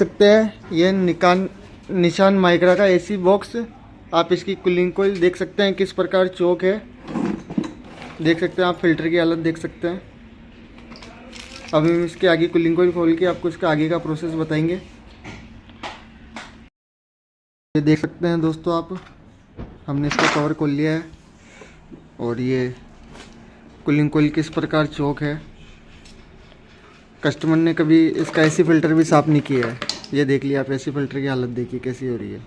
सकते हैं ये निशान माइक्रा का एसी बॉक्स। आप इसकी कूलिंग कोयल देख सकते हैं किस प्रकार चौक है, देख सकते हैं आप फिल्टर की हालत देख सकते हैं। अभी हम इसके आगे कूलिंग कोयल खोल के आपको इसका आगे का प्रोसेस बताएंगे। ये देख सकते हैं दोस्तों आप, हमने इसका कवर खोल लिया है और ये कूलिंग कोयल किस प्रकार चौक है। कस्टमर ने कभी इसका एसी फिल्टर भी साफ़ नहीं किया है। ये देख लिया आप, एसी फिल्टर की हालत देखिए कैसी हो रही है।